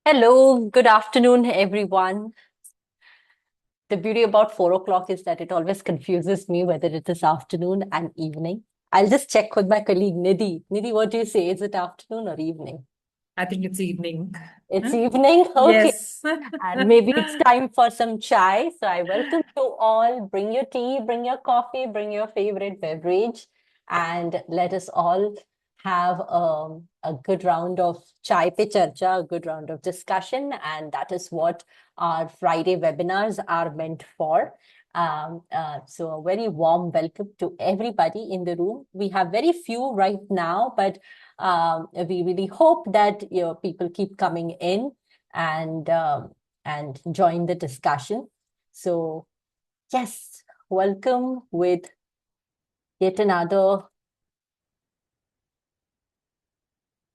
Hello, good afternoon, everyone. The beauty about 4 o'clock is that it always confuses me whether it is afternoon and evening. I'll just check with my colleague Nidhi. Nidhi, what do you say? Is it afternoon or evening? I think it's evening. It's Huh? evening? Okay. Yes. And maybe it's time for some chai. So I welcome you all. Bring your tea, bring your coffee, bring your favorite beverage, and let us all have a good round of chai pe charcha, a good round of discussion. And that is what our Friday webinars are meant for. So a very warm welcome to everybody in the room. We have very few right now, but we really hope that people keep coming in and join the discussion. So yes, welcome with yet another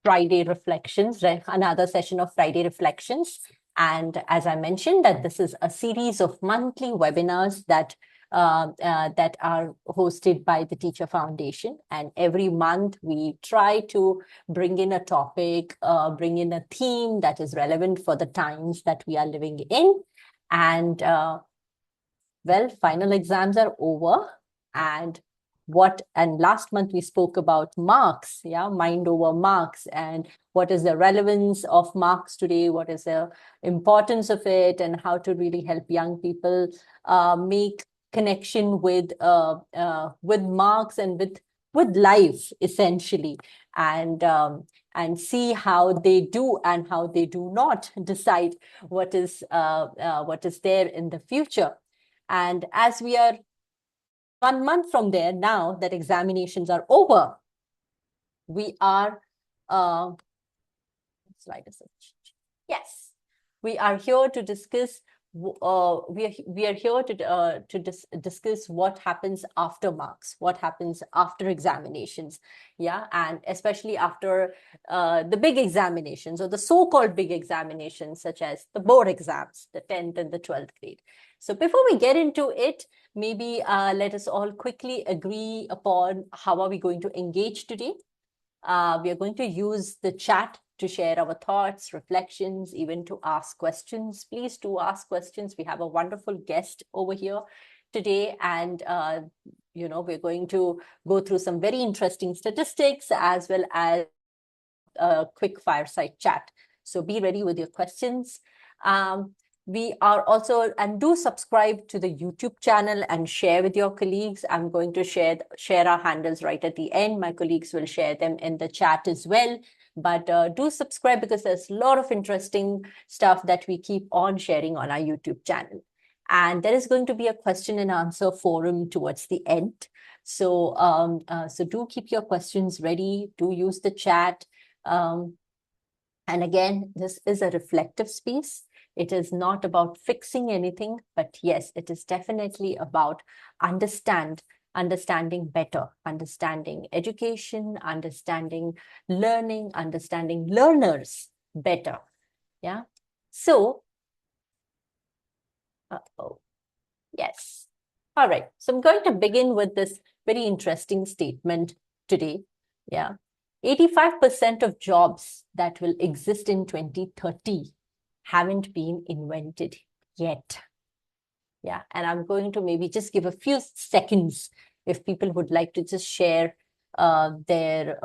Friday reflections, another session of Friday reflections. And as I mentioned, that this is a series of monthly webinars that are hosted by the Teacher Foundation. And every month we try to bring in a topic, bring in a theme that is relevant for the times that we are living in. And well, final exams are over, and last month we spoke about marks, mind over marks, and what is the relevance of marks today, what is the importance of it, and how to really help young people make connection with marks and with life essentially, and see how they do and how they do not decide what is there in the future. And as we are 1 month from there, now that examinations are over, we are, slide is yes, we are here to discuss. We are here to discuss what happens after marks, what happens after examinations, and especially after the big examinations or the so-called big examinations, such as the board exams, the 10th and the 12th grade. So before we get into it, maybe let us all quickly agree upon how are we going to engage today. We are going to use the chat to share our thoughts, reflections, even to ask questions. Please do ask questions. We have a wonderful guest over here today, and we're going to go through some very interesting statistics as well as a quick fireside chat. So be ready with your questions. We are also, and do subscribe to the YouTube channel and share with your colleagues. I'm going to share our handles right at the end. My colleagues will share them in the chat as well. But do subscribe, because there's a lot of interesting stuff that we keep on sharing on our YouTube channel. And there is going to be a question and answer forum towards the end. So do keep your questions ready. Do use the chat. And again, this is a reflective space. It is not about fixing anything, but yes, it is definitely about understanding better, understanding education, understanding learning, understanding learners better. Yeah. So, yes. All right. So I'm going to begin with this very interesting statement today. Yeah. 85% of jobs that will exist in 2030 haven't been invented yet. Yeah. And I'm going to maybe just give a few seconds if people would like to just share their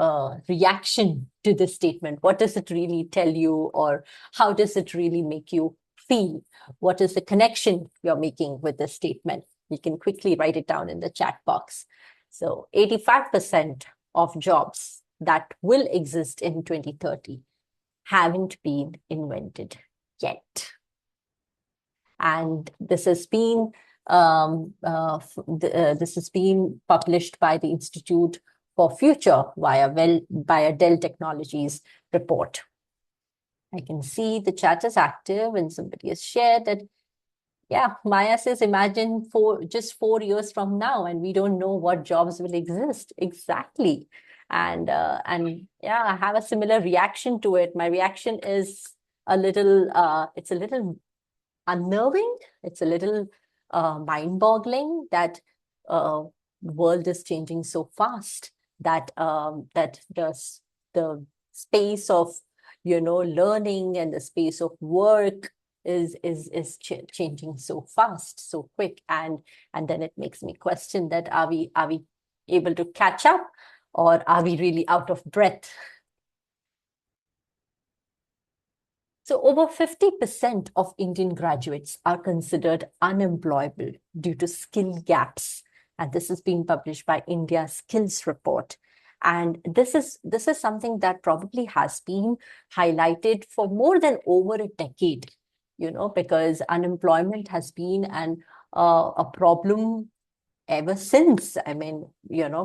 reaction to this statement. What does it really tell you, or how does it really make you feel? What is the connection you're making with this statement? You can quickly write it down in the chat box. So 85% of jobs that will exist in 2030 haven't been invented yet. And this has been published by the Institute for Future via Dell Technologies report. I can see the chat is active, and somebody has shared that, yeah, Maya says, imagine just 4 years from now, and we don't know what jobs will exist. Exactly. And yeah, I have a similar reaction to it. My reaction is it's a little unnerving. It's a little mind-boggling that the world is changing so fast, that the space of learning and the space of work is changing so fast, so quick, and then it makes me question that are we able to catch up, or are we really out of breath? So over 50% of Indian graduates are considered unemployable due to skill gaps. And this is being published by India Skills Report. And this is something that probably has been highlighted for more than over a decade, because unemployment has been a problem ever since. I mean,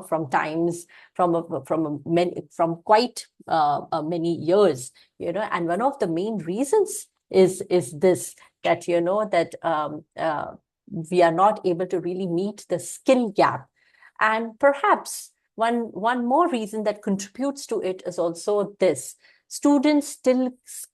from times from quite many years, and one of the main reasons is this, that we are not able to really meet the skill gap. And perhaps one more reason that contributes to it is also this: students still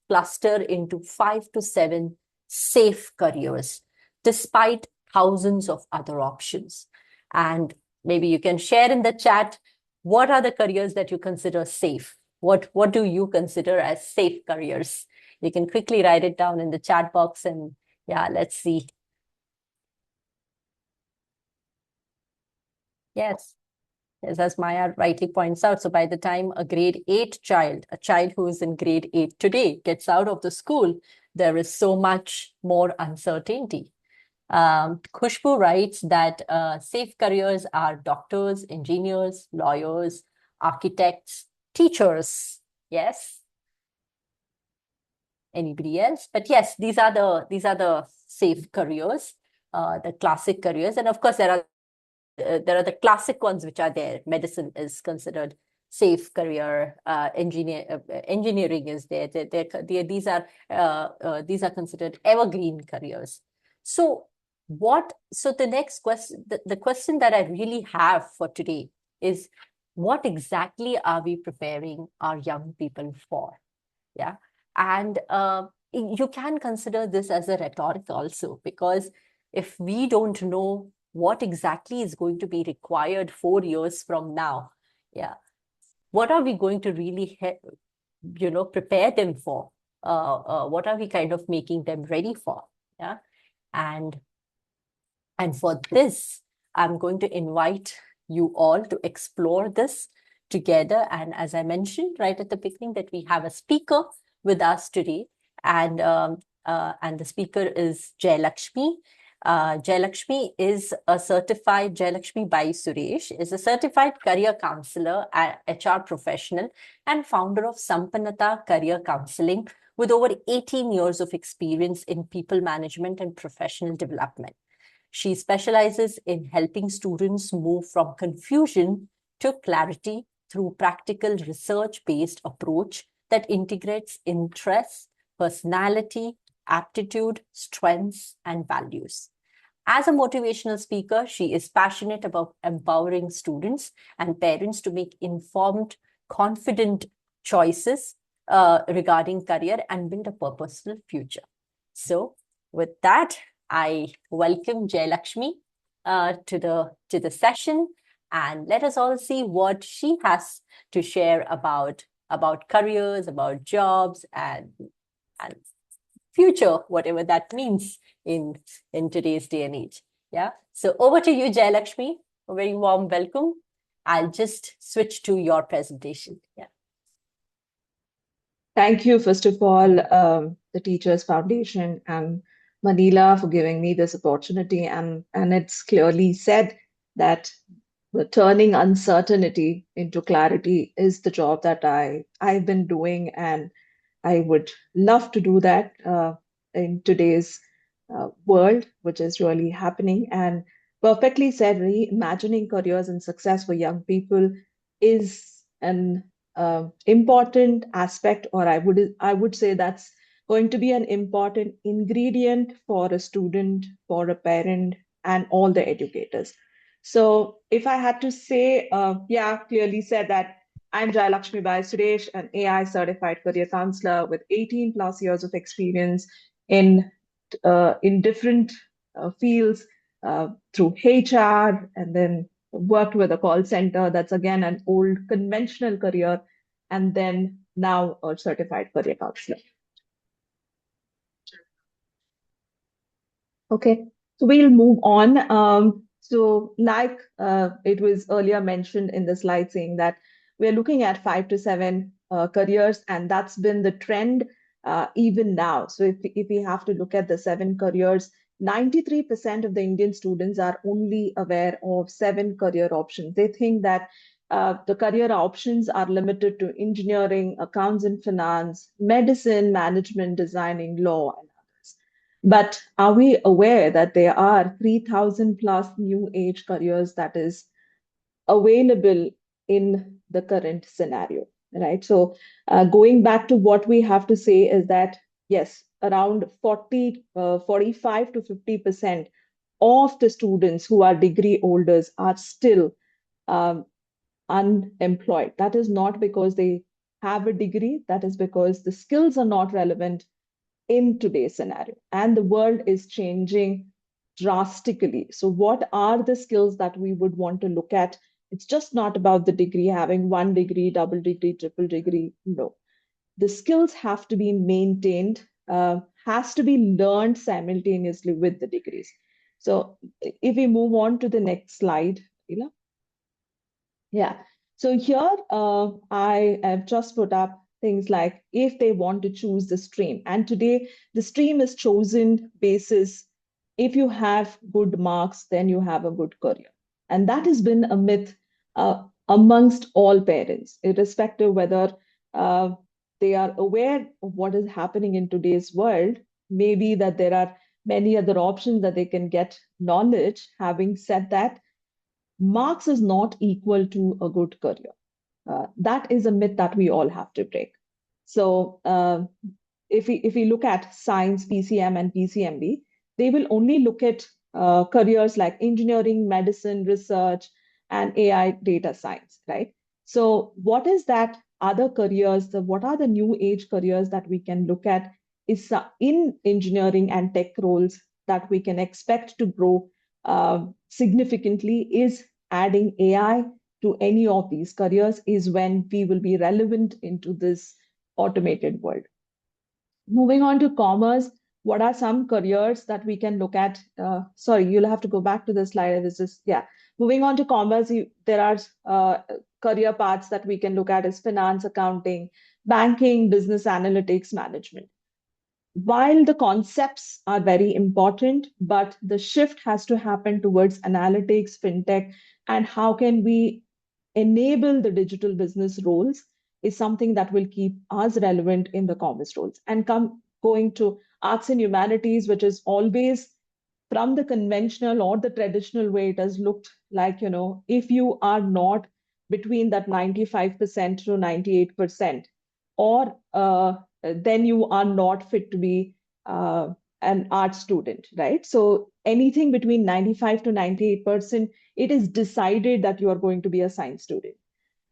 cluster into 5 to 7 safe careers despite thousands of other options. And maybe you can share in the chat, what are the careers that you consider safe? What do you consider as safe careers? You can quickly write it down in the chat box, and yeah, let's see. Yes. Yes, as Maya rightly points out, so by the time a grade 8 child, a child who is in grade 8 today, gets out of the school, there is so much more uncertainty. Khushbu writes that safe careers are doctors, engineers, lawyers, architects, teachers. Yes. Anybody else? But yes, these are the safe careers, the classic careers, and of course there are the classic ones which are there. Medicine is considered safe career. Engineering is there. These are considered evergreen careers. So the next question, the question that I really have for today is, what exactly are we preparing our young people for? Yeah. And you can consider this as a rhetoric also, because if we don't know what exactly is going to be required 4 years from now, yeah, what are we going to really prepare them for? What are we kind of making them ready for? Yeah. And for this, I'm going to invite you all to explore this together. And as I mentioned right at the beginning, that we have a speaker with us today, and the speaker is Jayalakshmi. Jayalakshmi Bai Suresh is a certified career counselor, HR professional, and founder of Sampannata Career Counselling, with over 18 years of experience in people management and professional development. She specializes in helping students move from confusion to clarity through practical research-based approach that integrates interests, personality, aptitude, strengths, and values. As a motivational speaker, she is passionate about empowering students and parents to make informed, confident choices regarding career and build a purposeful future. So with that, I welcome Jayalakshmi to the session, and let us all see what she has to share about careers, about jobs, and future, whatever that means in today's day and age. Yeah. So over to you, Jayalakshmi. A very warm welcome. I'll just switch to your presentation. Yeah. Thank you, first of all, the Teachers Foundation and Manila for giving me this opportunity. And it's clearly said that turning uncertainty into clarity is the job that I've been doing, and I would love to do that in today's world, which is really happening. And perfectly said, reimagining careers and success for young people is an important aspect, or I would say that's going to be an important ingredient for a student, for a parent, and all the educators. So if I had to say, yeah, clearly said that I'm Jayalakshmi Bai Suresh, an AI certified career counselor with 18 plus years of experience in different fields through HR, and then worked with a call center. That's again an old conventional career, and then now a certified career counselor. Okay, so we'll move on. So, like it was earlier mentioned in the slide, saying that we're looking at 5 to 7 careers, and that's been the trend even now. So, if we have to look at the 7 careers, 93% of the Indian students are only aware of 7 career options. They think that the career options are limited to engineering, accounts and finance, medicine, management, designing, law, and others. But are we aware that there are 3,000 plus new age careers that is available in the current scenario, right? So, going back to what we have to say is that, yes, around 45 to 50% of the students who are degree holders are still um, unemployed. That is not because they have a degree, that is because the skills are not relevant in today's scenario. And the world is changing drastically. So, what are the skills that we would want to look at? It's just not about the degree, having 1 degree, double degree, triple degree. No, the skills have to be maintained, has to be learned simultaneously with the degrees. So, if we move on to the next slide, Leela. Yeah. So here I have just put up things like if they want to choose the stream. And today the stream is chosen basis if you have good marks, then you have a good career. And that has been a myth amongst all parents, irrespective whether uh, they are aware of what is happening in today's world. Maybe that there are many other options that they can get knowledge. Having said that, marks is not equal to a good career. That is a myth that we all have to break. So if we look at science, PCM, and PCMB, they will only look at careers like engineering, medicine, research, and AI data science, right? So what is that other careers? What are the new age careers that we can look at is in engineering and tech roles that we can expect to grow significantly is adding AI to any of these careers is when we will be relevant into this automated world. Moving on to commerce, what are some careers that we can look at? Sorry, you'll have to go back to the slide. I was just, yeah. Moving on to commerce, there are career paths that we can look at is finance, accounting, banking, business analytics, management. While the concepts are very important, but the shift has to happen towards analytics, fintech, and how can we enable the digital business roles is something that will keep us relevant in the commerce roles. And going to arts and humanities, which is always from the conventional or the traditional way it has looked like, if you are not between that 95% to 98%, or then you are not fit to be an art student, right? So anything between 95 to 98%, it is decided that you are going to be a science student.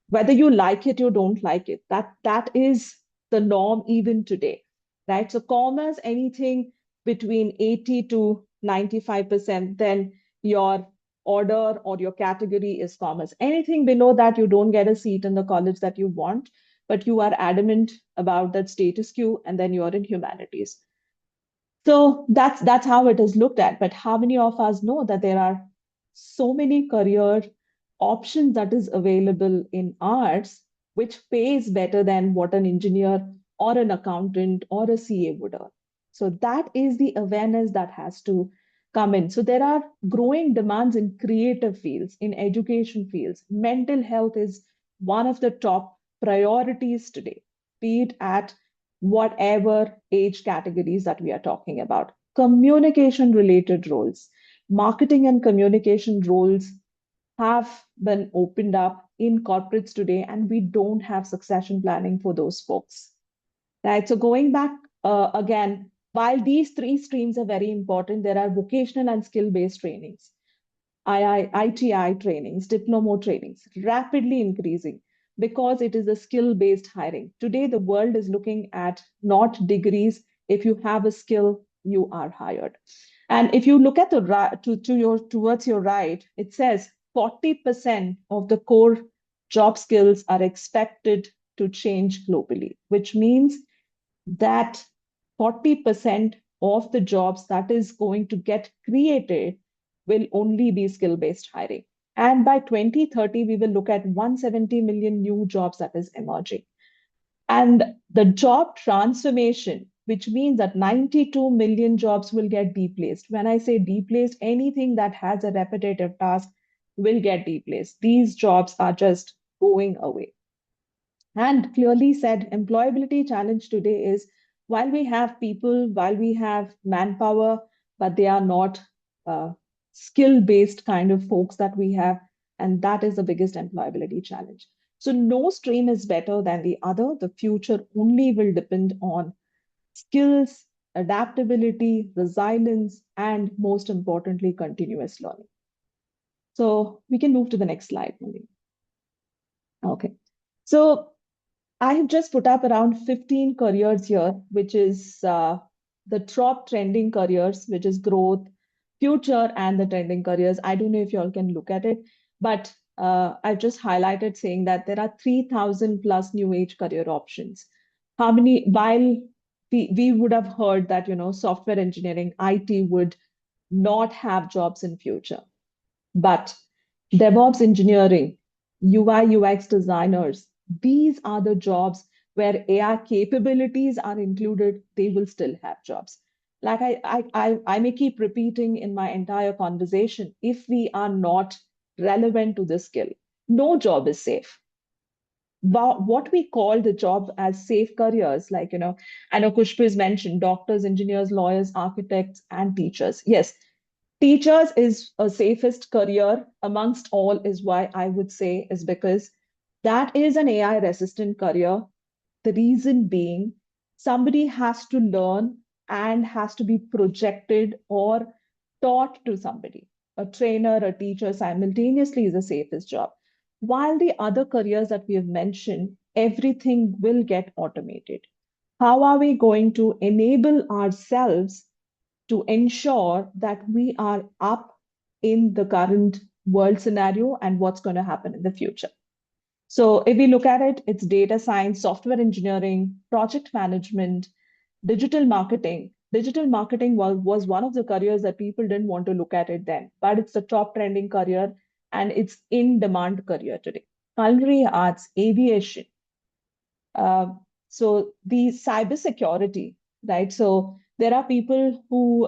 Whether you like it or don't like it, that is the norm even today, right? So commerce, anything between 80 to 95%, then your order or your category is commerce. Anything below that, you don't get a seat in the college that you want, but you are adamant about that status quo, and then you're in humanities. So that's how it is looked at. But how many of us know that there are so many career options that is available in arts, which pays better than what an engineer or an accountant or a CA would earn? So that is the awareness that has to come in. So there are growing demands in creative fields, in education fields. Mental health is one of the top priorities today, be it at whatever age categories that we are talking about. Communication related roles, marketing and communication roles have been opened up in corporates today, and we don't have succession planning for those folks. Right. So going back again, while these 3 streams are very important, there are vocational and skill-based trainings. ITI trainings, diploma trainings, rapidly increasing because it is a skill-based hiring. Today, the world is looking at not degrees. If you have a skill, you are hired. And if you look at the right towards your right, it says 40% of the core job skills are expected to change globally, which means that 40% of the jobs that is going to get created will only be skill-based hiring. And by 2030, we will look at 170 million new jobs that is emerging. And the job transformation, which means that 92 million jobs will get displaced. When I say displaced, anything that has a repetitive task will get displaced. These jobs are just going away. And clearly said, employability challenge today is while we have people, while we have manpower, but they are not skill-based kind of folks that we have. And that is the biggest employability challenge. So no stream is better than the other. The future only will depend on skills, adaptability, resilience, and most importantly, continuous learning. So we can move to the next slide, Mali. Okay. So I have just put up around 15 careers here, which is the top trending careers, which is growth, future, and the trending careers. I don't know if you all can look at it, but I've just highlighted saying that there are 3,000 plus new age career options. How many, while we would have heard that, software engineering, IT would not have jobs in future. But DevOps engineering, UI, UX designers, these are the jobs where AI capabilities are included, they will still have jobs. Like I may keep repeating in my entire conversation, if we are not relevant to this skill, no job is safe. What we call the job as safe careers, like, I know Kushbu has mentioned doctors, engineers, lawyers, architects, and teachers. Yes, teachers is a safest career amongst all is why I would say is because that is an AI resistant career. The reason being somebody has to learn and has to be projected or taught to somebody. A trainer, a teacher simultaneously is the safest job. While the other careers that we have mentioned, everything will get automated. How are we going to enable ourselves to ensure that we are up in the current world scenario and what's going to happen in the future? So if we look at it, it's data science, software engineering, project management, digital marketing. Digital marketing was one of the careers that people didn't want to look at it then, but it's the top trending career and it's in demand career today. Culinary arts, aviation, so the cybersecurity, right? So there are people who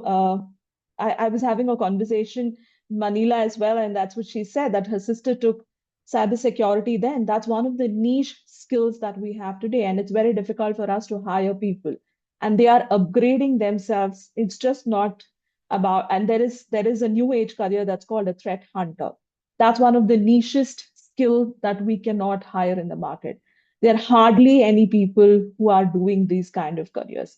I was having a conversation, Manila as well, and that's what she said that her sister took cybersecurity then. That's one of the niche skills that we have today, and it's very difficult for us to hire people. And they are upgrading themselves. It's just not about, and there is a new age career that's called a threat hunter. That's one of the nichest skill that we cannot hire in the market. There are hardly any people who are doing these kind of careers.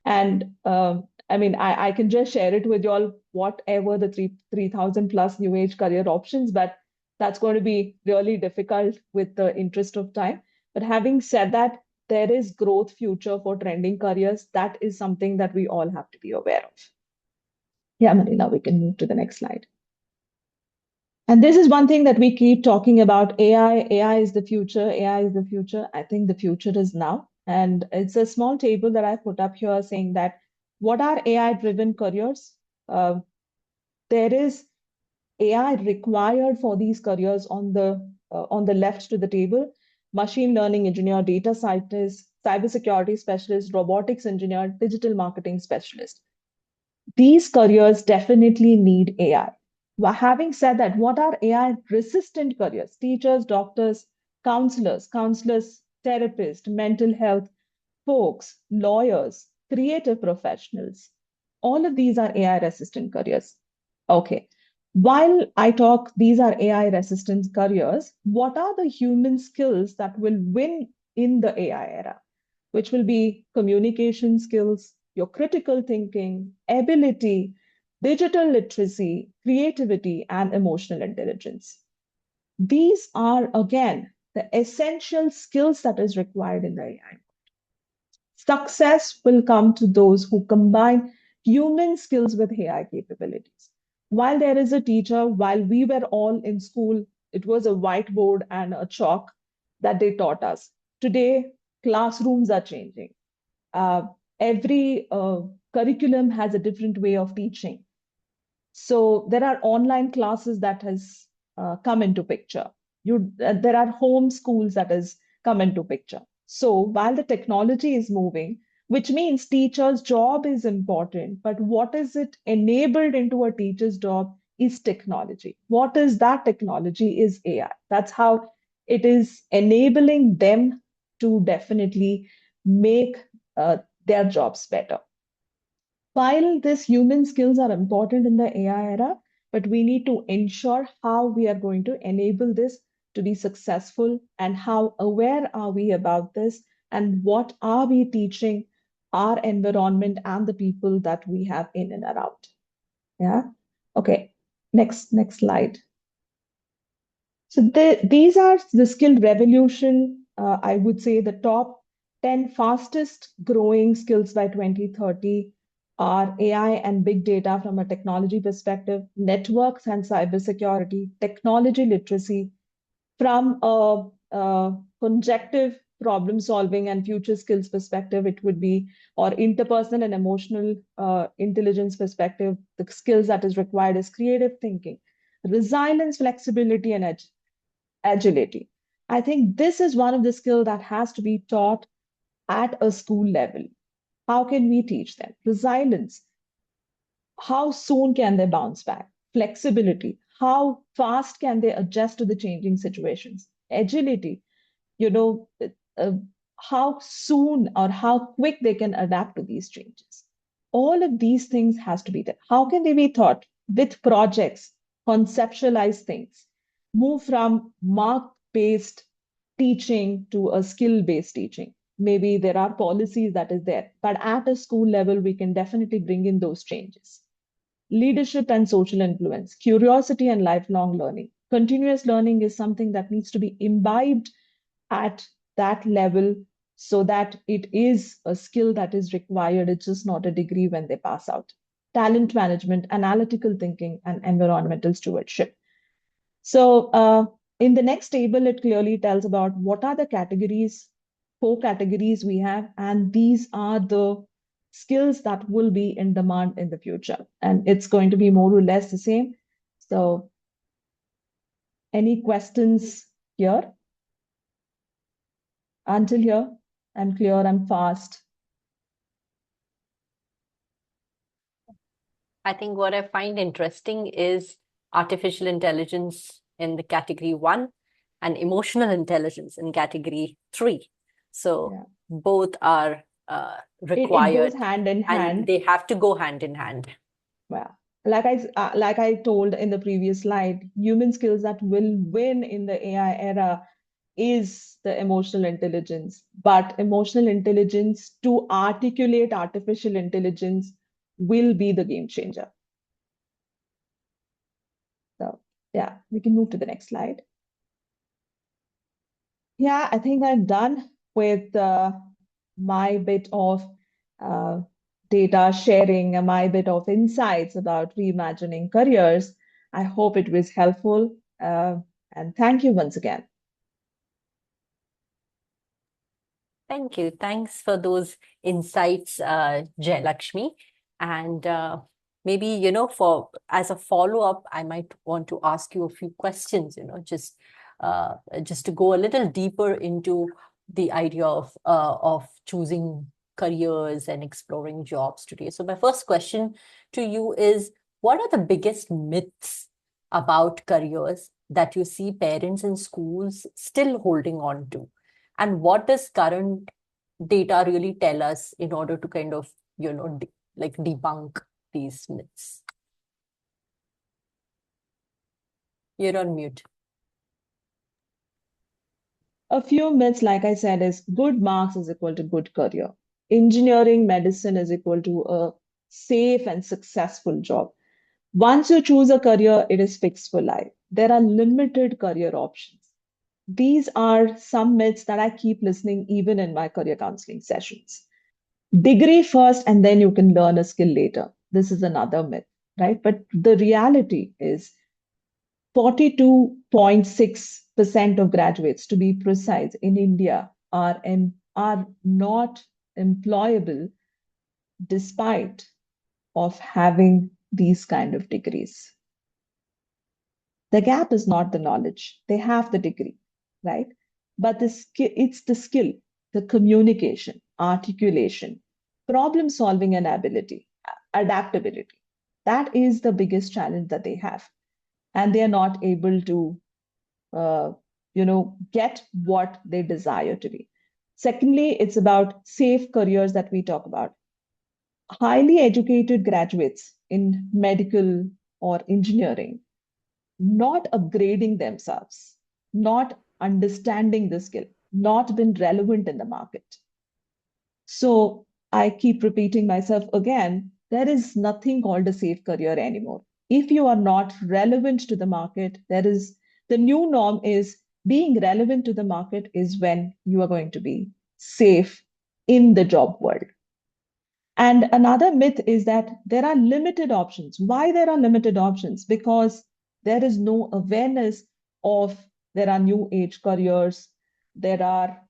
And I mean, I can just share it with you all, whatever the 3,000 plus new age career options, but that's going to be really difficult with the interest of time. But having said that, there is growth future for trending careers. That is something that we all have to be aware of. Yeah, Manila, we can move to the next slide. And this is one thing that we keep talking about. AI is the future. AI is the future. I think the future is now. And it's a small table that I put up here saying that what are AI-driven careers? There is AI required for these careers on the left to the table. Machine learning engineer, data scientist, cybersecurity specialist, robotics engineer, digital marketing specialist. These careers definitely need AI. Well, having said that, what are AI resistant careers? Teachers, doctors, counselors, therapists, mental health folks, lawyers, creative professionals. All of these are AI resistant careers. Okay. While I talk, these are AI resistant careers, what are the human skills that will win in the AI era? Which will be communication skills, your critical thinking, ability, digital literacy, creativity, and emotional intelligence. These are, again, the essential skills that is required in the AI. Success will come to those who combine human skills with AI capabilities. While there is a teacher, while we were all in school, it was a whiteboard and a chalk that they taught us. today classrooms are changing. Every curriculum has a different way of teaching. So there are online classes that has come into picture. There are home schools that has come into picture. So while the technology is moving, which means teacher's job is important, but what is it enabled into a teacher's job is technology. What is that technology is AI. That's how it is enabling them to definitely make their jobs better. While these human skills are important in the AI era, but we need to ensure how we are going to enable this to be successful and how aware are we about this and what are we teaching our environment and the people that we have in and around. Yeah. Okay. Next slide. So these are the skill revolution. I would say the top 10 fastest growing skills by 2030 are AI and big data from a technology perspective, networks and cybersecurity, technology literacy from a conjunctive problem solving and future skills perspective, it would be, or interpersonal and emotional intelligence perspective, the skills that is required is creative thinking, resilience, flexibility, and agility. I think this is one of the skills that has to be taught at a school level. How can we teach them? Resilience, how soon can they bounce back? Flexibility, how fast can they adjust to the changing situations? Agility, you know, uh, how soon or how quick they can adapt to these changes. All of these things has to be done. How can they be taught? With projects, conceptualize things, move from mark-based teaching to a skill-based teaching. Maybe there are policies that is there, but at a school level, we can definitely bring in those changes. Leadership and social influence, curiosity and lifelong learning. Continuous learning is something that needs to be imbibed at that level so that it is a skill that is required. It's just not a degree when they pass out. Talent management, analytical thinking, and environmental stewardship. So in the next table, it clearly tells about what are the categories, 4 categories we have, and these are the skills that will be in demand in the future. And it's going to be more or less the same. So any questions here? Until here, I'm clear, I'm fast. I think what I find interesting is artificial intelligence in the category 1 and emotional intelligence in category 3. So Yeah. both are It required goes hand in and hand. they have to go hand in hand. Well, like I told in the previous slide, human skills that will win in the AI era is the emotional intelligence. But emotional intelligence to articulate artificial intelligence will be the game changer. So yeah, we can move to the next slide. Yeah, I think I'm done with my bit of uh, data sharing and my bit of insights about reimagining careers. I hope it was helpful. And thank you once again. Thank you. Thanks for those insights, Jayalakshmi. And maybe, for as a follow-up, I might want to ask you a few questions, just to go a little deeper into the idea of choosing careers and exploring jobs today. So my first question to you is, what are the biggest myths about careers that you see parents and schools still holding on to? And what does current data really tell us in order to kind of, debunk these myths? You're on mute. A few myths, like I said, is good marks is equal to good career. Engineering, medicine is equal to a safe and successful job. Once you choose a career, it is fixed for life. There are limited career options. These are some myths that I keep listening even in my career counseling sessions. Degree first, and then you can learn a skill later. This is another myth, right? But the reality is 42.6% of graduates, to be precise, in India are not employable despite of having these kind of degrees. The gap is not the knowledge. They have the degree, right? But it's the skill, the communication, articulation, problem solving and ability, adaptability. That is the biggest challenge that they have. And they are not able to, uh, get what they desire to be. Secondly, it's about safe careers that we talk about. Highly educated graduates in medical or engineering not upgrading themselves, not understanding the skill, not been relevant in the market. So I keep repeating myself again, there is nothing called a safe career anymore. If you are not relevant to the market, the new norm is being relevant to the market is when you are going to be safe in the job world. And another myth is that there are limited options. Why there are limited options? Because there is no awareness of there are new age careers. There are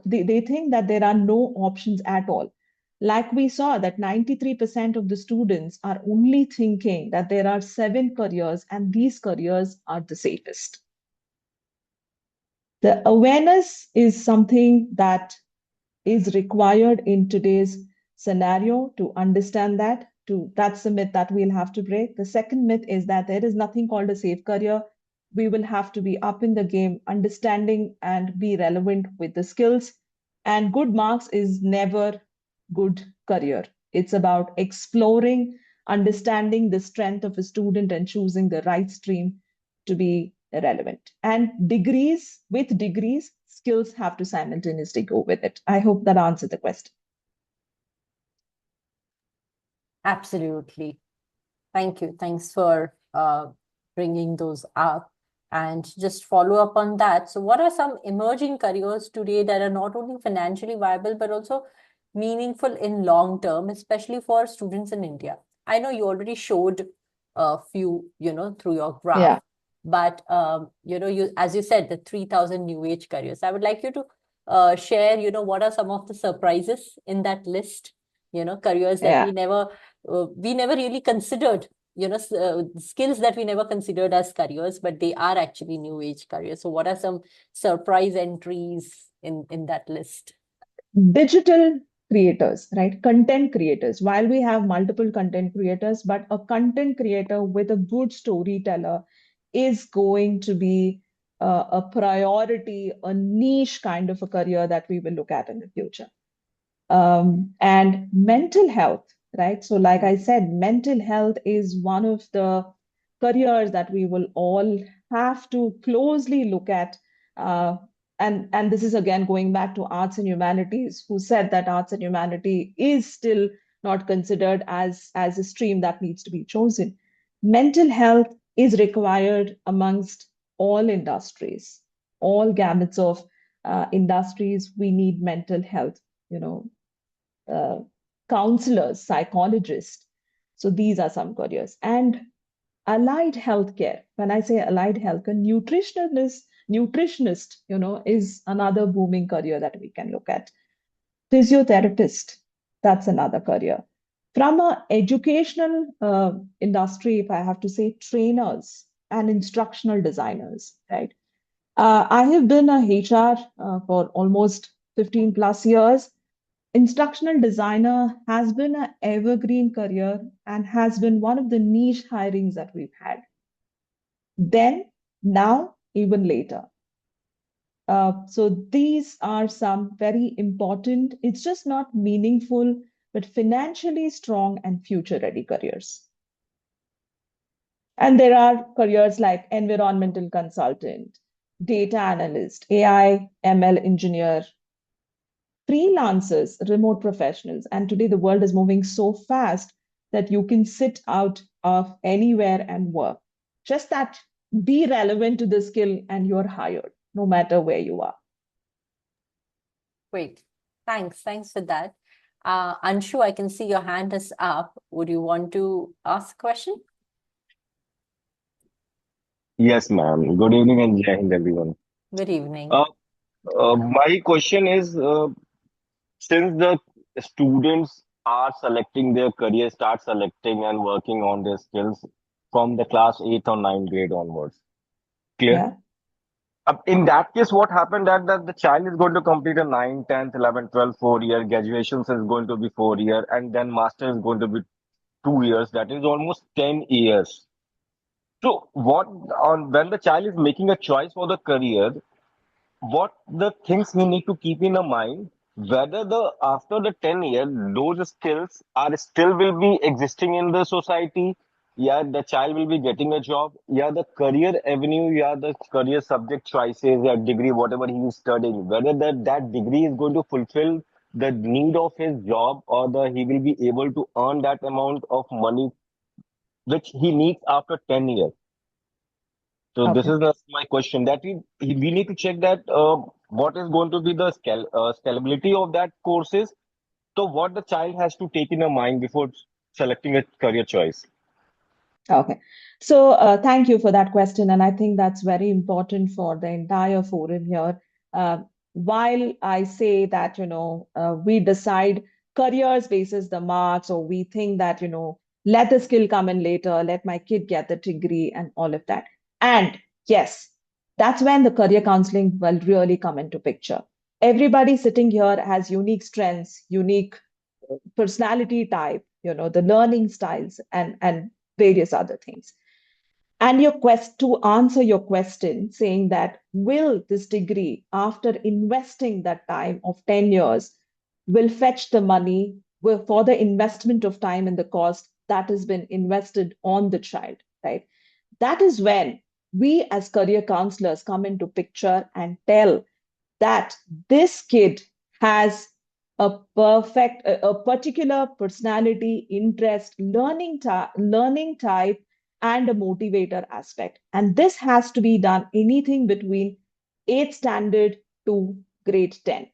they think that there are no options at all. Like we saw that 93% of the students are only thinking that there are 7 careers and these careers are the safest. The awareness is something that is required in today's scenario to understand that's the myth that we'll have to break. The second myth is that there is nothing called a safe career. We will have to be up in the game, understanding and be relevant with the skills. And good marks is never good career. It's about exploring, understanding the strength of a student and choosing the right stream to be relevant. And with degrees, skills have to simultaneously go with it. I hope that answered the question. Absolutely. Thank you. Thanks for bringing those up. And just follow up on that. So what are some emerging careers today that are not only financially viable, but also meaningful in long term, especially for students in India? I know you already showed a few, through your graph. Yeah. But, as you said, the 3,000 new age careers. I would like you to share, what are some of the surprises in that list, careers that we never really considered, skills that we never considered as careers, but they are actually new age careers. So what are some surprise entries in that list? Digital creators, right? Content creators. While we have multiple content creators, but a content creator with a good storyteller is going to be a priority, a niche kind of a career that we will look at in the future. And mental health, right? So, like I said, mental health is one of the careers that we will all have to closely look at. And this is again going back to arts and humanities, who said that arts and humanity is still not considered as a stream that needs to be chosen. Mental health is required amongst all industries, all gamuts of industries. We need mental health, uh, counselors, psychologists. So these are some careers. And allied healthcare. When I say allied healthcare, nutritionist, is another booming career that we can look at. Physiotherapist, that's another career. From a educational industry, if I have to say, trainers and instructional designers, right? I have been a HR for almost 15 plus years. Instructional designer has been an evergreen career and has been one of the niche hirings that we've had. Then, now, even later. So these are some very important, it's just not meaningful, but financially strong and future ready careers. And there are careers like environmental consultant, data analyst, AI, ML engineer, freelancers, remote professionals. And today the world is moving so fast that you can sit out of anywhere and work. Just that be relevant to the skill and you're hired, no matter where you are. Great. Thanks for that. Anshu, I can see your hand is up. Would you want to ask a question? Yes, ma'am. Good evening and Jai Hind, everyone. Good evening. Uh, My question is, since the students are selecting their career, start selecting and working on their skills from the class 8th or 9th grade onwards. Clear? Yeah. In that case, what happened that the child is going to complete a 9, 10th, 11th, 12th, 4 year, graduations is going to be 4 year, and then master is going to be 2 years. That is almost 10 years. So what on when the child is making a choice for the career, what the things we need to keep in a mind, whether the after the 10 years those skills are still will be existing in the society, yeah, the child will be getting a job, yeah, the career avenue, yeah, the career subject choices, yeah, degree, whatever he is studying, whether that degree is going to fulfill the need of his job, or the he will be able to earn that amount of money which he needs after 10 years. So this Okay. is my question, that we need to check that what is going to be the scalability of that courses. So what the child has to take in a mind before selecting a career choice. Okay. So thank you for that question. And I think that's very important for the entire forum here. Uh, while I say that, we decide careers basis the marks, or we think that, let the skill come in later, let my kid get the degree and all of that. And yes, that's when the career counseling will really come into picture. Everybody sitting here has unique strengths, unique personality type, the learning styles, and various other things. And your quest to answer your question, saying that will this degree, after investing that time of 10 years, will fetch the money for the investment of time and the cost that has been invested on the child, right? That is when we as career counselors come into picture and tell that this kid has a particular personality, interest, learning type, and a motivator aspect. And this has to be done anything between 8th standard to grade 10.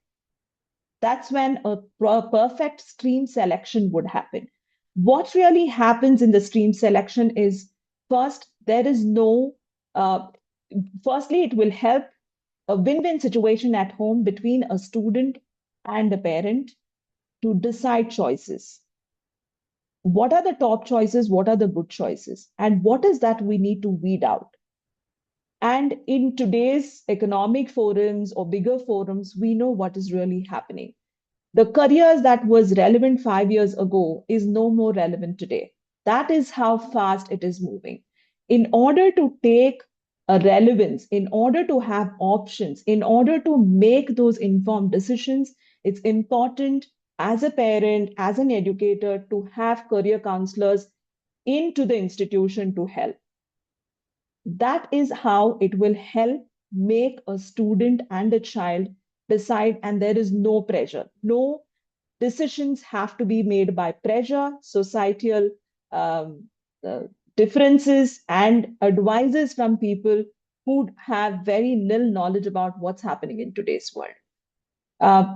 That's when a perfect stream selection would happen. What really happens in the stream selection is, first, there is no, uh, firstly, it will help a win-win situation at home between a student and a parent to decide choices. What are the top choices? What are the good choices? And what is that we need to weed out? And in today's economic forums or bigger forums, we know what is really happening. The careers that was relevant 5 years ago is no more relevant today. That is how fast it is moving. In order to take a relevance, in order to have options, in order to make those informed decisions, it's important as a parent, as an educator, to have career counselors into the institution to help. That is how it will help make a student and a child decide, and there is no pressure. No decisions have to be made by pressure, societal um, uh, differences, and advices from people who have very nil knowledge about what's happening in today's world.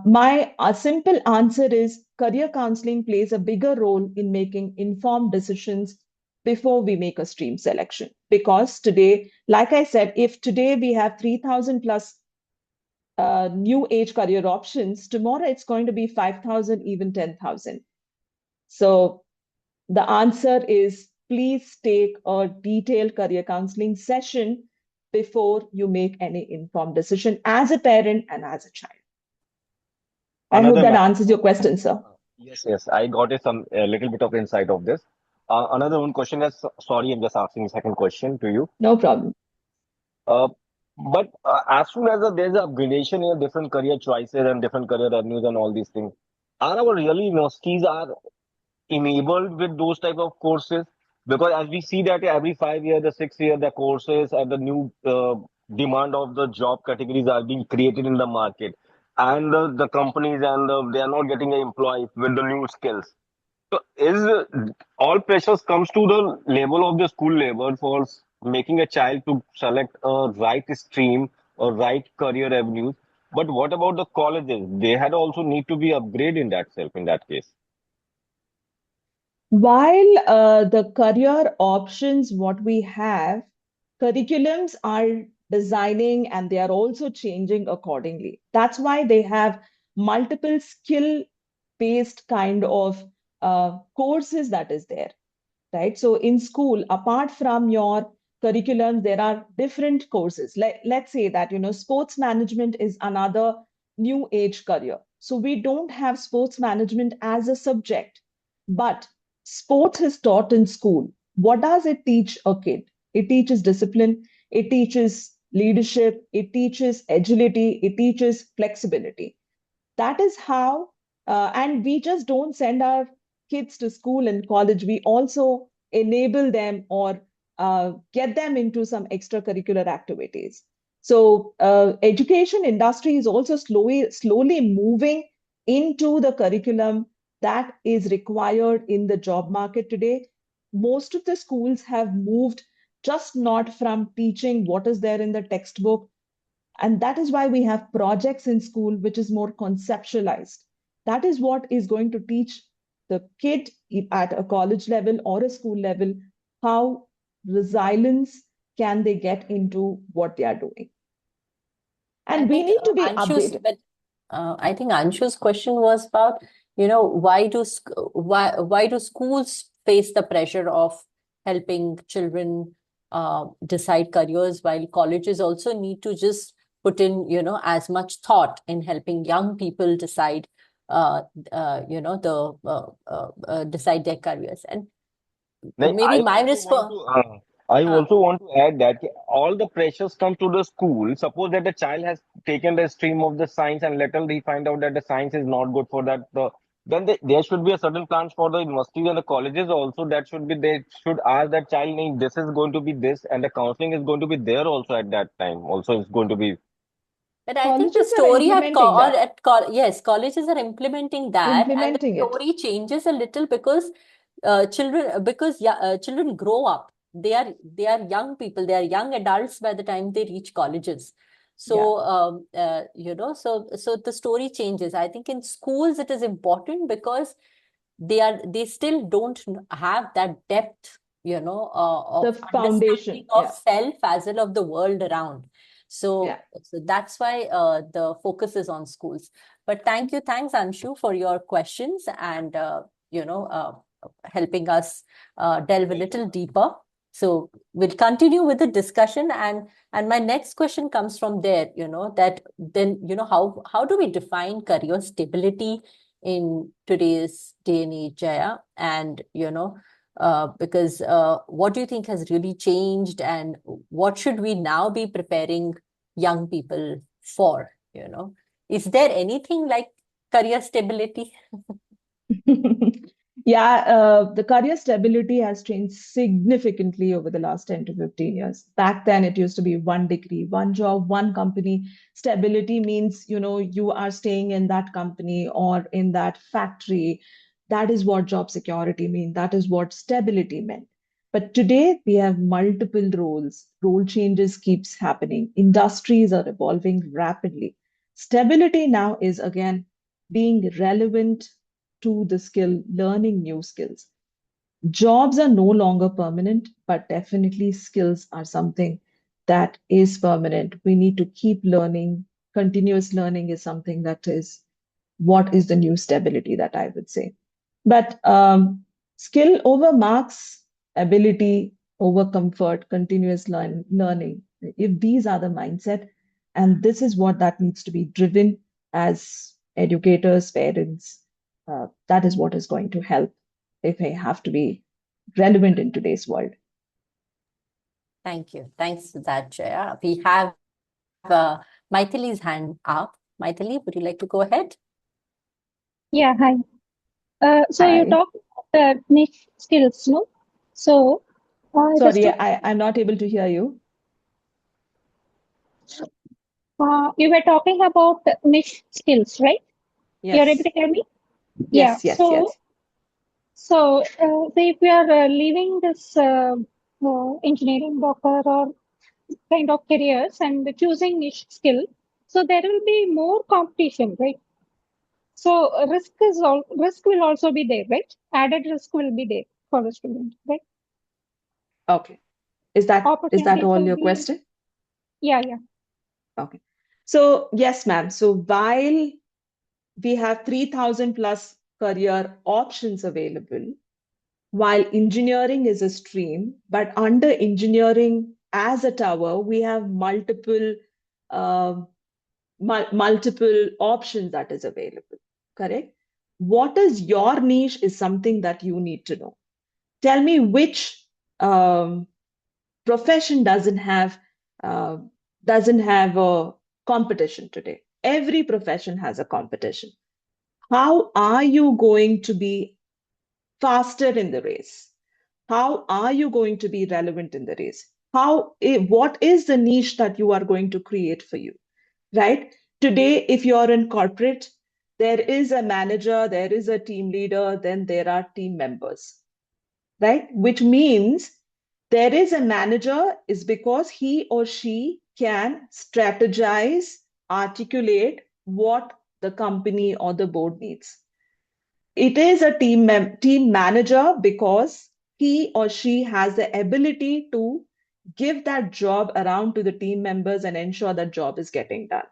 My simple answer is career counseling plays a bigger role in making informed decisions before we make a stream selection. Because today, like I said, if today we have 3,000 plus new age career options, tomorrow it's going to be 5,000, even 10,000. So the answer is please take a detailed career counseling session before you make any informed decision as a parent and as a child. I hope Another that matter. answers your question, sir. Yes, yes, I got a little bit of insight of this. Another one question is, sorry, I'm just asking second question to you. No problem. Uh, but as soon as there's a upgradation in different career choices and different career avenues and all these things, are our really universities are enabled with those type of courses? Because as we see that every 5 year, the 6 year, the courses and the new demand of the job categories are being created in the market, and the companies and they are not getting the employees with the new skills. So is all pressures comes to the level of the school level for making a child to select a right stream or right career avenues. But what about the colleges? They had also need to be upgraded in that self in that case. While the career options, what we have, curriculums are designing and they are also changing accordingly. That's why they have multiple skill-based kind of courses that is there, right? So in school, apart from your curriculum, there are different courses. Let's say that, sports management is another new age career. So we don't have sports management as a subject, but sports is taught in school. What does it teach a kid? It teaches discipline, it teaches leadership, it teaches agility, it teaches flexibility. That is how, and we just don't send our kids to school and college. We also enable them or get them into some extracurricular activities. So education industry is also slowly moving into the curriculum that is required in the job market today. Most of the schools have moved just not from teaching what is there in the textbook, and that is why we have projects in school, which is more conceptualized. That is what is going to teach the kid at a college level or a school level how resilience can they get into what they are doing. I And we think need to be Anshu's, updated. but I think Anshu's question was about, why do schools face the pressure of helping children decide careers, while colleges also need to just put in, as much thought in helping young people decide, decide their careers. And Like, maybe my response. I also want to add that all the pressures come to the school. Suppose that the child has taken the stream of the science and later he find out that the science is not good for that. There should be a certain plans for the universities and the colleges also. That should be, they should ask that child, "Nee, this is going to be this," and the counseling is going to be there also at that time. Also, it's going to be. But I think the Colleges are story implementing that, yes, colleges are implementing that, and the implementing it. story changes a little because children grow up. They are young people. They are young adults by the time they reach colleges. Yeah. So so the story changes. I think in schools it is important because they still don't have that depth, The of understanding foundation. of Yeah. self as well of the world around. Yeah. So that's why the focus is on schools. But thanks, Anshu, for your questions and helping us delve a little deeper. So we'll continue with the discussion, and my next question comes from there. That then how do we define career stability in today's day and age, Jaya? And because what do you think has really changed, and what should we now be preparing young people for? Is there anything like career stability? Yeah, the career stability has changed significantly over the last 10 to 15 years. Back then, it used to be one degree, one job, one company. Stability means, you are staying in that company or in that factory. That is what job security means. That is what stability meant. But today, we have multiple roles. Role changes keeps happening. Industries are evolving rapidly. Stability now is again being relevant to the skill, learning new skills. Jobs are no longer permanent, but definitely skills are something that is permanent. We need to keep learning. Continuous learning is something that is what is the new stability that I would say. But skill over marks, ability over comfort, continuous learning. If these are the mindset, and this is what that needs to be driven as educators, parents, that is what is going to help if they have to be relevant in today's world. Thank you. Thanks for that, Jaya. We have Maithili's hand up. Maithili, would you like to go ahead? Yeah, hi. So you Hi. talked about niche skills, no? So Sorry, I'm not able to hear you. you were talking about niche skills, right? You're able Yes. to hear me? Yeah. Yes, yes, yes. So say if we are leaving this engineering, doctor, or kind of careers and choosing niche skill, so there will be more competition, right? So risk will also be there, right? Added risk will be there for the student, right? Okay. Is that Opportunities all will your be, question? Yeah. Okay. So yes, ma'am. So while we have 3,000 plus career options available, while engineering is a stream, but under engineering as a tower, we have uh, multiple options that is available. Correct? What is your niche is something that you need to know. Tell me which um, profession uh, doesn't have a competition today. Every profession has a competition. How are you going to be faster in the race? How are you going to be relevant in the race? What is the niche that you are going to create for you? Right? Today, if you're in corporate, there is a manager, there is a team leader, then there are team members, right? Which means there is a manager is because he or she can strategize, articulate what the company or the board needs. It is a team manager because he or she has the ability to give that job around to the team members and ensure that job is getting done.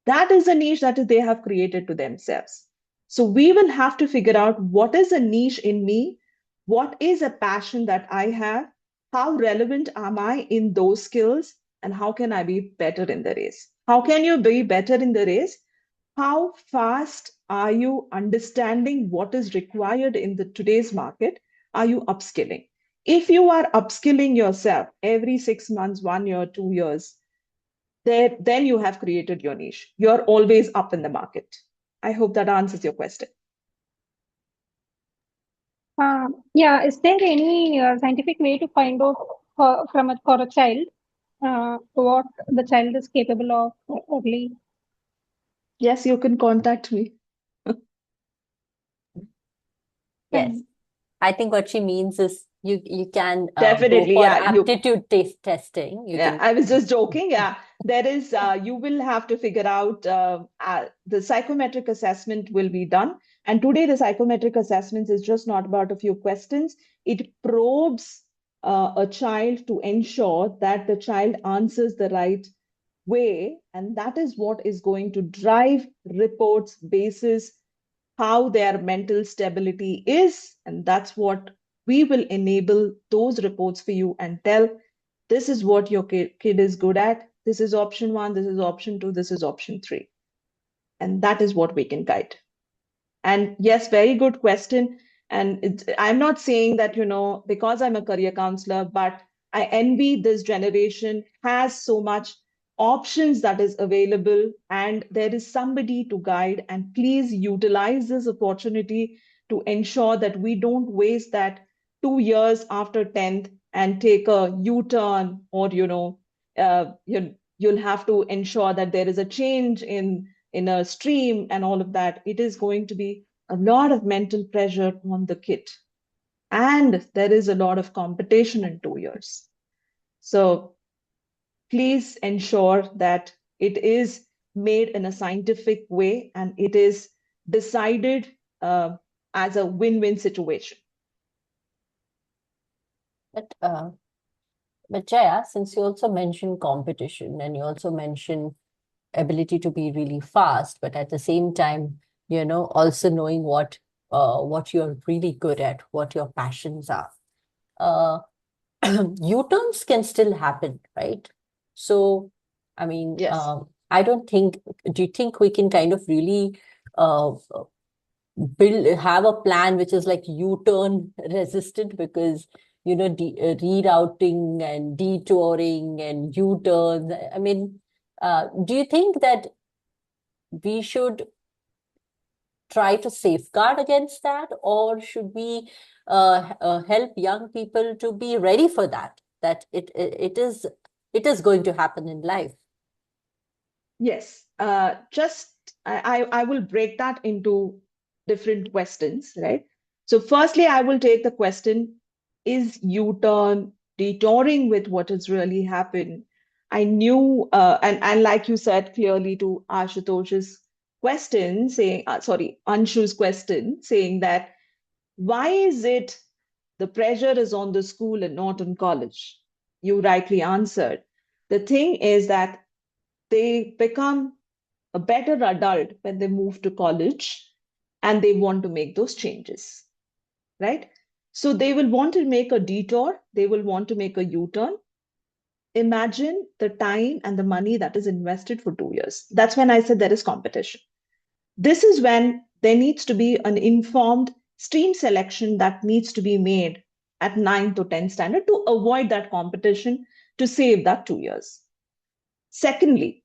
That is a niche that they have created to themselves. So we will have to figure out what is a niche in me, what is a passion that I have, how relevant am I in those skills, and how can I be better in the race? How can you be better in the race? How fast are you understanding what is required in the today's market? Are you upskilling? If you are upskilling yourself every 6 months, 1 year, 2 years, then you have created your niche. You're always up in the market. I hope that answers your question. Yeah. Is there any scientific way to find out for a child what the child is capable of early? Yes, you can contact me. Yes. Um, I think what she means is you can go Definitely, for yeah. aptitude testing. You Yeah, can I was just joking. Yeah, there is, you will have to figure out the psychometric assessment will be done. And today, the psychometric assessments is just not about a few questions. It probes a child to ensure that the child answers the right way. And that is what is going to drive reports basis how their mental stability is. And that's what we will enable those reports for you and tell this is what your kid is good at. This is option one, this is option two, this is option three. And that is what we can guide. And yes, very good question. And I'm not saying that, because I'm a career counselor, but I envy this generation has so much options that is available and there is somebody to guide. And please utilize this opportunity to ensure that we don't waste that 2 years after 10th and take a U-turn or, you'll have to ensure that there is a change in a stream and all of that. It is going to be a lot of mental pressure on the kid. And there is a lot of competition in 2 years. So please ensure that it is made in a scientific way and it is decided as a win-win situation. But Jaya, since you also mentioned competition and you also mentioned ability to be really fast, but at the same time, also knowing what you're really good at, what your passions are. Uh, U-turns can still happen, right? So, I mean, Yes. I don't think, do you think we can kind of really have a plan which is like U-turn resistant? Because, rerouting and detouring and U-turns, I mean, do you think that we should try to safeguard against that, or should we help young people to be ready for that? That it is going to happen in life. Yes. I will break that into different questions, right? So firstly, I will take the question, is U-turn detouring with what has really happened? I knew, and like you said clearly to Ashutosh's question, Anshu's question, saying that why is it the pressure is on the school and not on college? You rightly answered. The thing is that they become a better adult when they move to college and they want to make those changes, right? So they will want to make a detour, they will want to make a U-turn. Imagine the time and the money that is invested for 2 years. That's when I said there is competition. This is when there needs to be an informed stream selection that needs to be made at 9 to 10 standard to avoid that competition to save that 2 years. Secondly,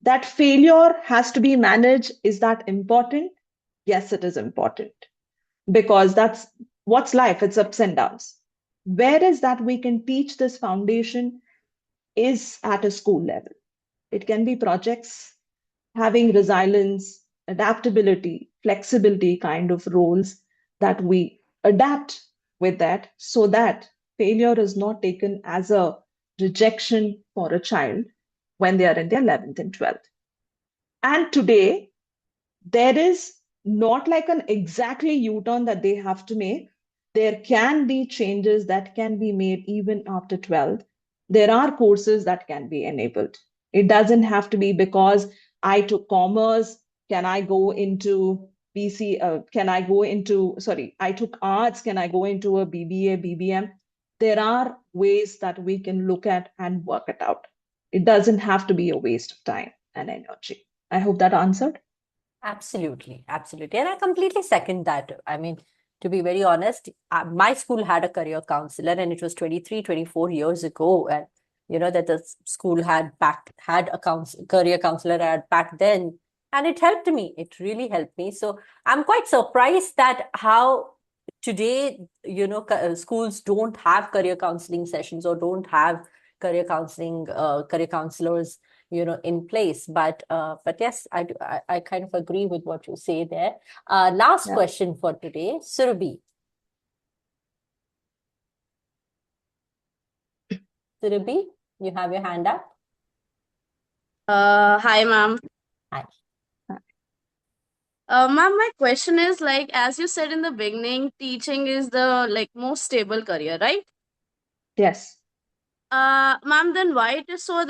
that failure has to be managed. Is that important? Yes, it is important because that's what's life, it's ups and downs. Where is that we can teach this foundation is at a school level. It can be projects, having resilience, adaptability, flexibility kind of roles that we adapt with that so that failure is not taken as a rejection for a child when they are in their 11th and 12th. And today, there is not like an exactly U-turn that they have to make. There can be changes that can be made even after 12th. There are courses that can be enabled. It doesn't have to be because I took commerce, can I go into BC, can I go into, sorry, I took arts, can I go into a BBA, BBM? There are ways that we can look at and work it out. It doesn't have to be a waste of time and energy. I hope that answered. Absolutely, absolutely. And I completely second that. I mean, to be very honest, my school had a career counselor and it was 23, 24 years ago. And, that the school had a career counselor at back then. And it helped me. It really helped me. So I'm quite surprised that how today, schools don't have career counseling sessions or don't have career counselors in place, but yes, I kind of agree with what you say there. Last question for today, Surabhi. Surabhi, you have your hand up. Hi, ma'am. Hi. Ma'am, my question is like, as you said in the beginning, teaching is the most stable career, right? Yes. Ma'am, then why it is so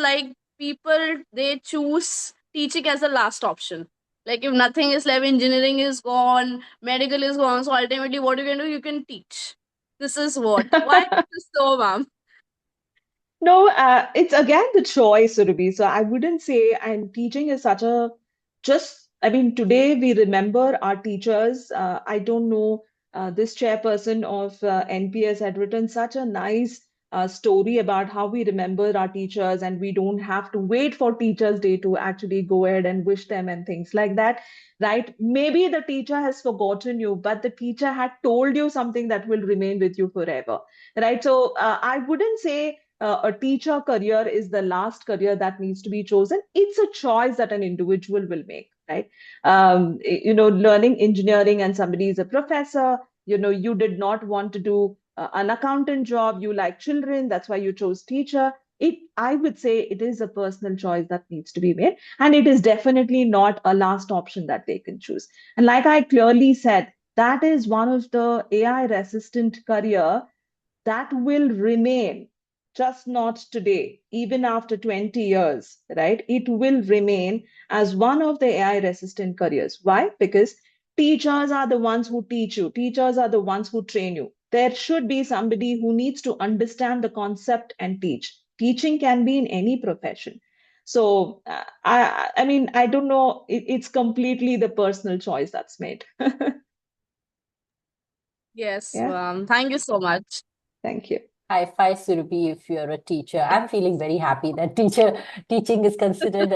people they choose teaching as the last option? Like if nothing is left, engineering is gone, medical is gone, so ultimately what you can do, you can teach. This is what. Why is this so, ma'am? No, it's again the choice, Ruby. So I wouldn't say, and teaching is such a I mean, today we remember our teachers. I don't know, this chairperson of NPS had written such a nice story about how we remember our teachers and we don't have to wait for Teachers' Day to actually go ahead and wish them and things like that, right? Maybe the teacher has forgotten you, but the teacher had told you something that will remain with you forever, right? So I wouldn't say a teacher career is the last career that needs to be chosen. It's a choice that an individual will make, right? Learning engineering and somebody is a professor, you did not want to do an accountant job, you like children, that's why you chose teacher. I would say it is a personal choice that needs to be made, and it is definitely not a last option that they can choose. And like I clearly said, that is one of the AI resistant career that will remain, just not today, even after 20 years, right? It will remain as one of the AI resistant careers. Why? Because teachers are the ones who teach you, teachers are the ones who train you. There should be somebody who needs to understand the concept and teach. Teaching can be in any profession. So, I mean, I don't know. It's completely the personal choice that's made. Yes, Yeah. ma'am. Thank you so much. Thank you. High five, Surabhi, if you're a teacher. I'm feeling very happy that teaching is considered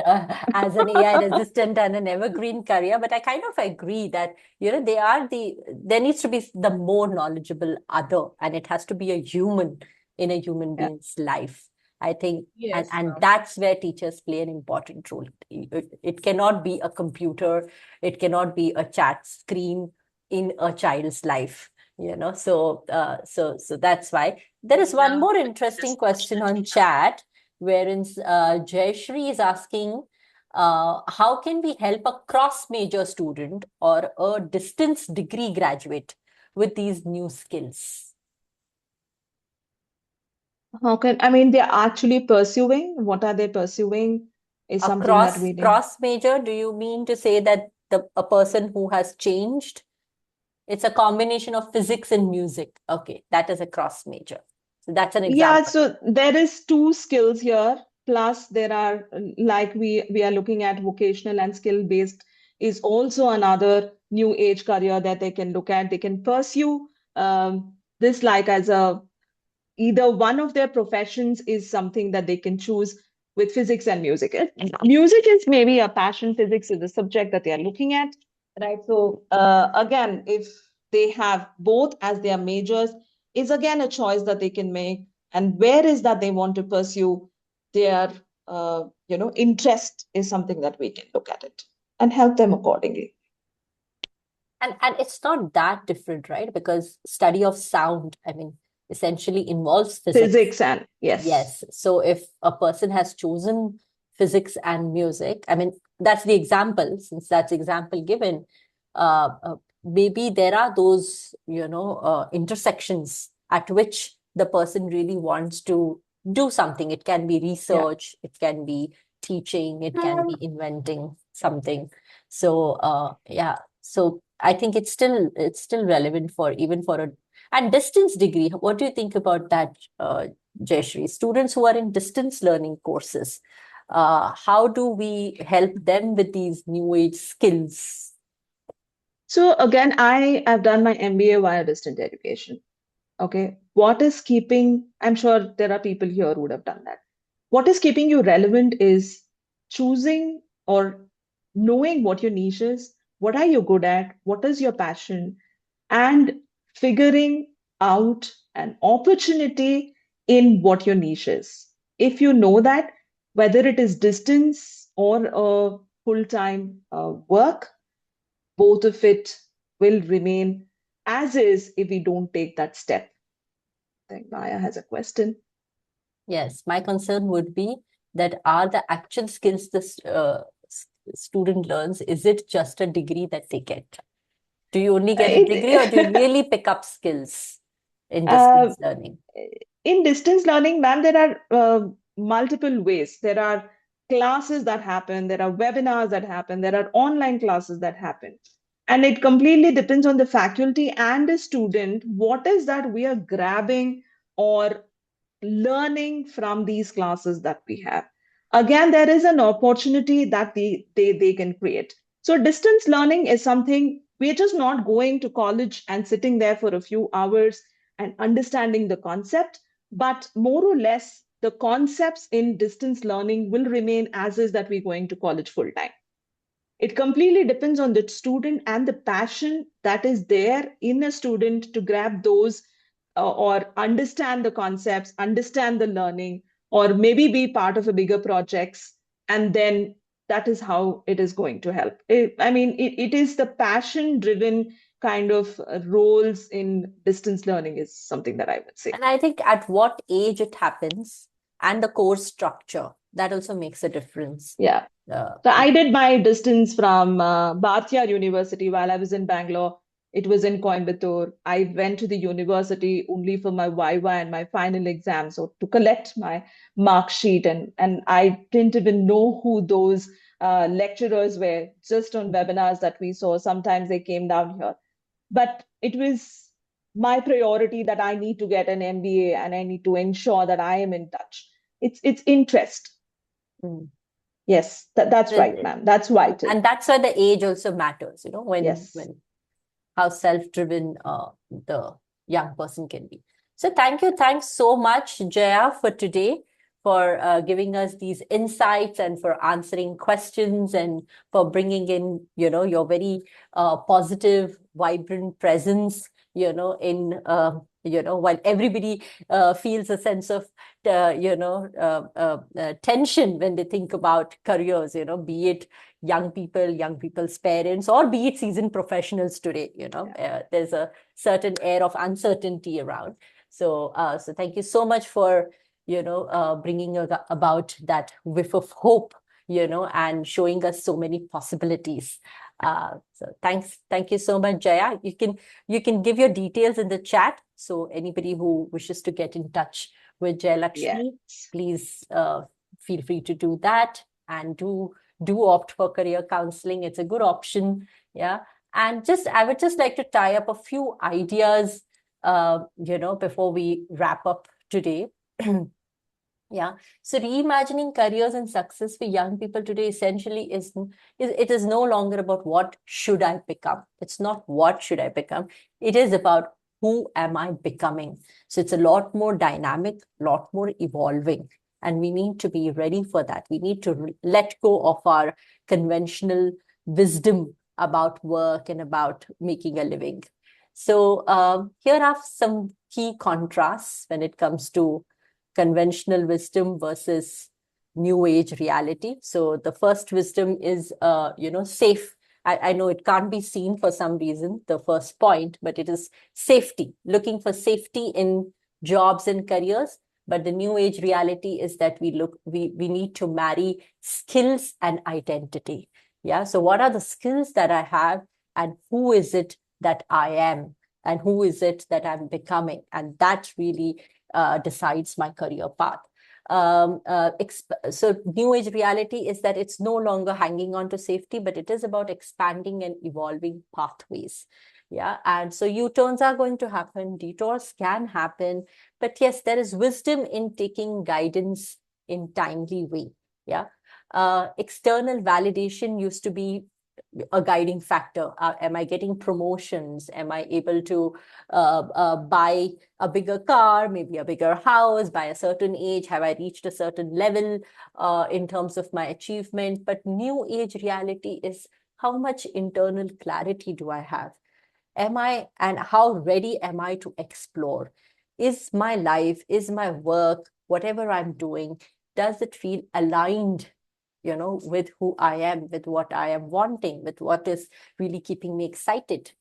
as an AI resistant and an evergreen career. But I kind of agree that, there needs to be the more knowledgeable other, and it has to be a human in a human being's life. I think, Yes, and ma'am. that's where teachers play an important role. It cannot be a computer, it cannot be a chat screen in a child's life. So that's why there is one more interesting question on chat, wherein Jayashri is asking, how can we help a cross-major student or a distance degree graduate with these new skills? How can, I mean, they're actually pursuing, what are they pursuing is A something that we need. cross major, do you mean to say that a person who has changed? It's a combination of physics and music. Okay, that is a cross major. So that's an Yeah, example. so there is two skills here. Plus, there are like we are looking at vocational and skill based is also another new age career that they can look at. They can pursue this like as a either one of their professions is something that they can choose with physics and music. Music is maybe a passion, physics is the subject that they are looking at, right? So again, if they have both as their majors, is again a choice that they can make. And where is that they want to pursue their interest is something that we can look at it and help them accordingly. And it's not that different, right? Because study of sound, I mean, essentially involves physics. Physics and yes. Yes. So if a person has chosen physics and music, I mean, that's the example, since that's the example given, maybe there are those, intersections at which the person really wants to do something. It can be research, it can be teaching, it can be inventing something. So, yeah. So I think it's still relevant for even for a and distance degree. What do you think about that, Jayashree? Students who are in distance learning courses, how do we help them with these new age skills? So again, I have done my MBA via distant education. Okay. What is keeping, I'm sure there are people here who would have done that. What is keeping you relevant is choosing or knowing what your niche is, what are you good at, what is your passion, and figuring out an opportunity in what your niche is. If you know that, whether it is distance or a full-time work, both of it will remain as is if we don't take that step. I think Maya has a question. Yes, my concern would be that are the actual skills this student learns, is it just a degree that they get? Do you only get a degree or do you really pick up skills in distance learning? In distance learning, ma'am, there are multiple ways. There are classes that happen, there are webinars that happen, there are online classes that happen. And it completely depends on the faculty and the student. What is that we are grabbing or learning from these classes that we have? Again, there is an opportunity that they can create. So distance learning is something we're just not going to college and sitting there for a few hours and understanding the concept, but more or less the concepts in distance learning will remain as is that we're going to college full time. It completely depends on the student and the passion that is there in a student to grab those or understand the concepts, understand the learning, or maybe be part of a bigger projects. And then that is how it is going to help. It is the passion driven kind of roles in distance learning is something that I would say. And I think at what age it happens and the course structure, that also makes a difference. Yeah. So I did my distance from Bhartiya University while I was in Bangalore. It was in Coimbatore. I went to the university only for my Viva and my final exam, so to collect my mark sheet. And I didn't even know who those lecturers were, just on webinars that we saw. Sometimes they came down here. But it was my priority that I need to get an MBA and I need to ensure that I am in touch. It's interest. Mm. Yes, that's right, ma'am. That's vital. And that's why the age also matters, when how self-driven the young person can be. So thanks so much, Jaya, for today, for giving us these insights and for answering questions and for bringing in, your very positive, vibrant presence, in while everybody feels a sense of tension when they think about careers, be it young people's parents, or be it seasoned professionals today, there's a certain air of uncertainty around. So thank you so much for, bringing about that whiff of hope, and showing us so many possibilities. So thank you so much, Jaya. You can give your details in the chat, so anybody who wishes to get in touch with Jayalakshmi, Yes. please feel free to do that, and do opt for career counseling. It's a good option. Yeah. And I would just like to tie up a few ideas, before we wrap up today. Yeah. So reimagining careers and success for young people today essentially is it is no longer about what should I become. It's not what should I become. It is about who am I becoming. So it's a lot more dynamic, lot more evolving. And we need to be ready for that. We need to let go of our conventional wisdom about work and about making a living. So here are some key contrasts when it comes to conventional wisdom versus new age reality. So the first wisdom is, safe. I know it can't be seen for some reason, the first point, but it is safety, looking for safety in jobs and careers. But the new age reality is that we need to marry skills and identity. Yeah. So what are the skills that I have, and who is it that I am, and who is it that I'm becoming? And that really decides my career path. So new age reality is that it's no longer hanging on to safety, but it is about expanding and evolving pathways. Yeah. And so U-turns are going to happen, detours can happen, but yes, there is wisdom in taking guidance in timely way. Yeah. External validation used to be a guiding factor. Am I getting promotions? Am I able to buy a bigger car, maybe a bigger house by a certain age? Have I reached a certain level in terms of my achievement? But new age reality is, how much internal clarity do I have? And how ready am I to explore? Is my life, is my work, whatever I'm doing, does it feel aligned, with who I am, with what I am wanting, with what is really keeping me excited?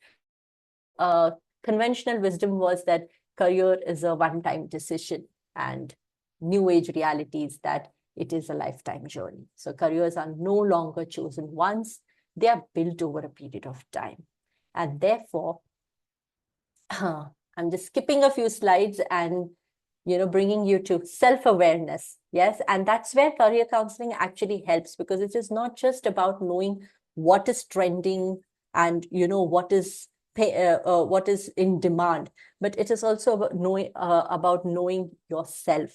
Conventional wisdom was that career is a one-time decision, and new age reality is that it is a lifetime journey. So careers are no longer chosen once, they are built over a period of time. And therefore, I'm just skipping a few slides and bringing you to self-awareness. Yes. And that's where career counseling actually helps, because it is not just about knowing what is trending and what is in demand, but it is also about knowing yourself.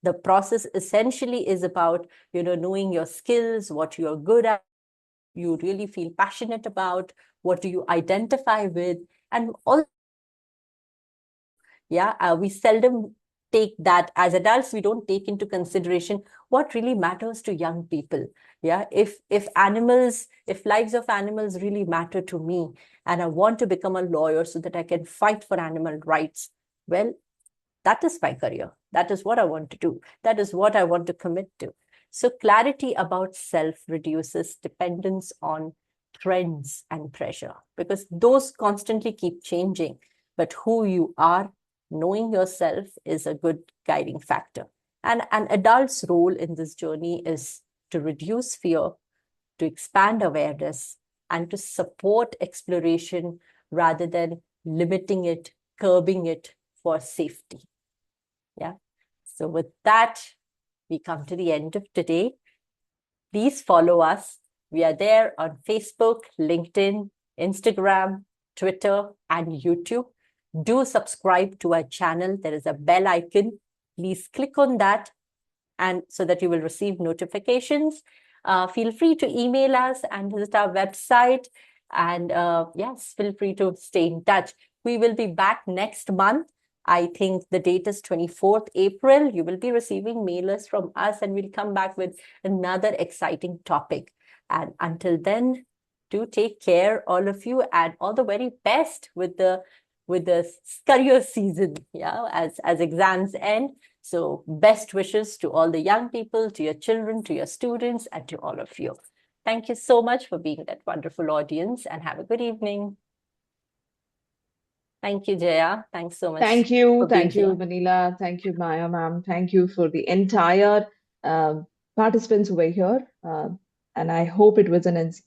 The process essentially is about knowing your skills, what you're good at, you really feel passionate about, what do you identify with, and all. Yeah, we seldom take that. As adults, we don't take into consideration what really matters to young people. Yeah, if lives of animals really matter to me, and I want to become a lawyer so that I can fight for animal rights, well, that is my career. That is what I want to do. That is what I want to commit to. So clarity about self reduces dependence on trends and pressure, because those constantly keep changing. But who you are, knowing yourself, is a good guiding factor. And an adult's role in this journey is to reduce fear, to expand awareness, and to support exploration rather than limiting it, curbing it for safety. Yeah. So with that, we come to the end of today. Please follow us. We are there on Facebook, LinkedIn, Instagram, Twitter, and YouTube. Do subscribe to our channel. There is a bell icon. Please click on that, and so that you will receive notifications. Feel free to email us and visit our website. And yes, feel free to stay in touch. We will be back next month. I think the date is 24th April. You will be receiving mailers from us, and we'll come back with another exciting topic. And until then, do take care, all of you, and all the very best with the career season, yeah, as exams end. So best wishes to all the young people, to your children, to your students, and to all of you. Thank you so much for being that wonderful audience, and have a good evening. Thank you, Jaya. Thanks so much. Thank you. for being Thank you, here. Manila. Thank you, Maya, ma'am. Thank you for the entire participants who were here. And I hope it was an